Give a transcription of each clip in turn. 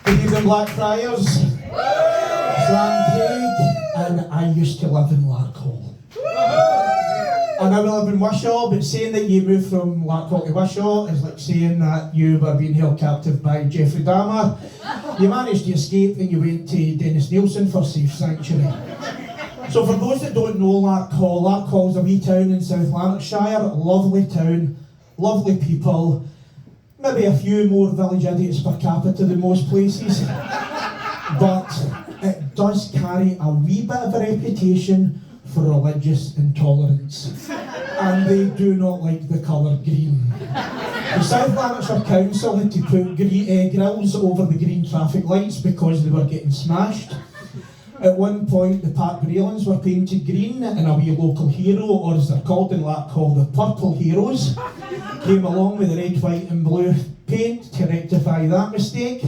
Good evening, Blackfriars. I'm Craig, and I used to live in Larkhall. I now live in Wishaw, but saying that you moved from Larkhall to Wishaw is like saying that you were being held captive by Jeffrey Dahmer. You managed to escape and you went to Dennis Nielsen for safe sanctuary. So for those that don't know Larkhall's a wee town in South Lanarkshire, lovely town, lovely people, maybe a few more village idiots per capita than most places, but it does carry a wee bit of a reputation for religious intolerance, and they do not like the colour green. The South Lanarkshire Council had to put grills over the green traffic lights because they were getting smashed. At one point, the park railings were painted green, and a wee local hero, or as they're called in Larkhall, the Purple Heroes, came along with the red, white and blue paint to rectify that mistake.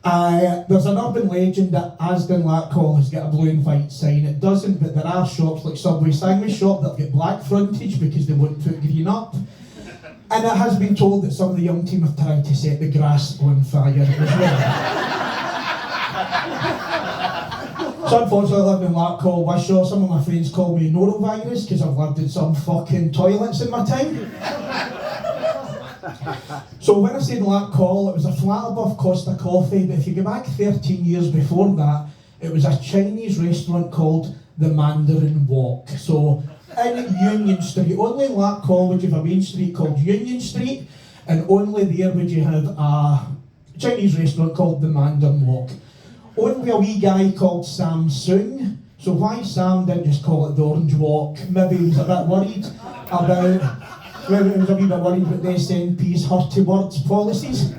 There's an urban legend that Asda Larkhall has got a blue and white sign. It doesn't, but there are shops like Subway Sandwich Shop that get black frontage because they won't put green up. And it has been told that some of the young team have tried to set the grass on fire as well. So unfortunately I live in Larkhall, Wishaw. Some of my friends call me norovirus because I've lived in some fucking toilets in my time. So when I stayed in Larkhall, it was a flat above Costa Coffee, but if you go back 13 years before that, it was a Chinese restaurant called the Mandarin Walk. So in Union Street, only in Larkhall would you have a main street called Union Street, and only there would you have a Chinese restaurant called the Mandarin Walk. Only a wee guy called Samsung. So why Sam didn't just call it the Orange Walk? Maybe he was a bit worried about the SNP's hurty words policies.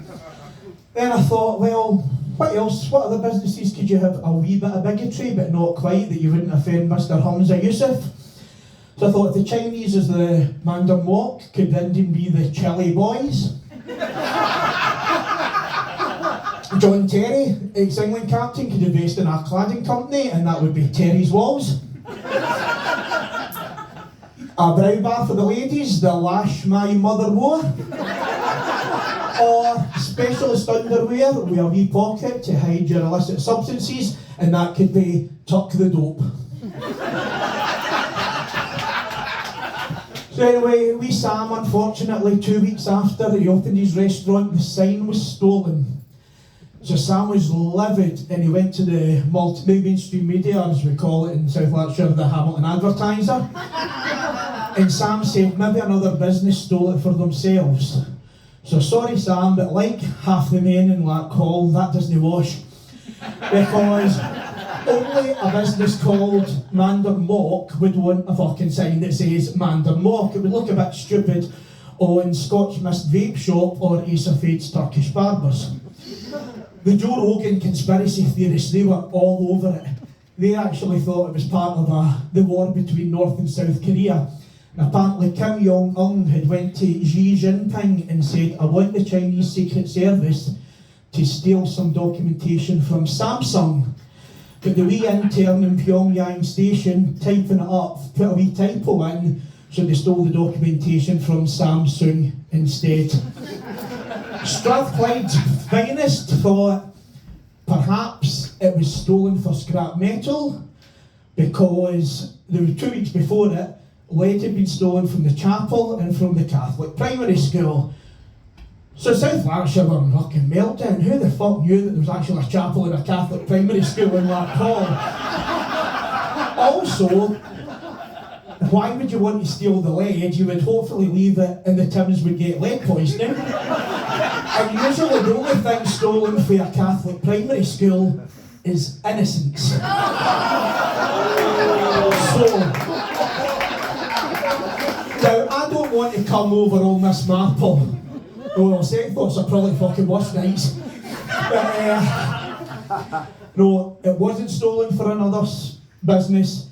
Then I thought, well, what else? What other businesses could you have a wee bit of bigotry, but not quite, that you wouldn't offend Mr. Hamza Yusuf? So I thought if the Chinese is the Mandarin Walk, could the Indian be the Chili Boys? John Terry, ex-England captain, could invest in a cladding company, and that would be Terry's Walls. A brow bar for the ladies, the Lash My Mother wore. Or specialist underwear with a wee pocket to hide your illicit substances, and that could be Tuck the Dope. So anyway, wee Sam, unfortunately, 2 weeks after he opened his restaurant, the sign was stolen. So Sam was livid, and he went to the mainstream media, as we call it in South Lanarkshire, the Hamilton Advertiser. And Sam said maybe another business stole it for themselves. So sorry Sam, but like half the men in Larkhall, that doesn't wash. Because only a business called Mandarin Mock would want a fucking sign that says Mandarin Mock. It would look a bit stupid on Scotch Mist Vape Shop or Ace of Fate's Turkish Barbers. The Joe Rogan conspiracy theorists, they were all over it. They actually thought it was part of the war between North and South Korea. And apparently Kim Jong-un had went to Xi Jinping and said, I want the Chinese Secret Service to steal some documentation from Samsung. But the wee intern in Pyongyang station, typing it up, put a wee typo in, so they stole the documentation from Samsung instead. Strathclyde's finest thought perhaps it was stolen for scrap metal, because there were 2 weeks before it, lead had been stolen from the chapel and from the Catholic primary school. So South Lanarkshire were in fucking meltdown. Who the fuck knew that there was actually a chapel and a Catholic primary school in Larkhall? Also, why would you want to steal the lead? You would hopefully leave it and the Tims would get lead poisoning. And usually the only thing stolen for a Catholic primary school is innocence. Now, I don't want to come over on Miss Marple. Well, second thoughts are probably fucking worse nights. But, no, it wasn't stolen for another business.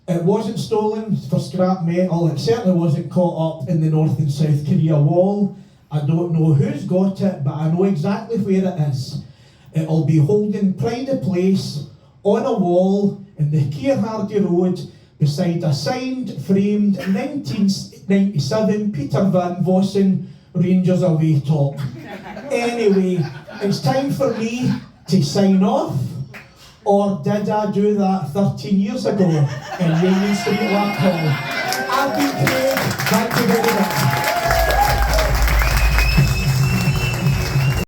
It wasn't stolen for scrap metal. It certainly wasn't caught up in the North and South Korea wall. I don't know who's got it, but I know exactly where it is. It'll be holding pride of place on a wall in the Keirhardy Road beside a signed, framed 1997 Peter Van Vossen Rangers away top. Anyway, it's time for me to sign off. Or did I do that 13 years ago in Union Street, Blackhall? I've been Craig. Thank you very much.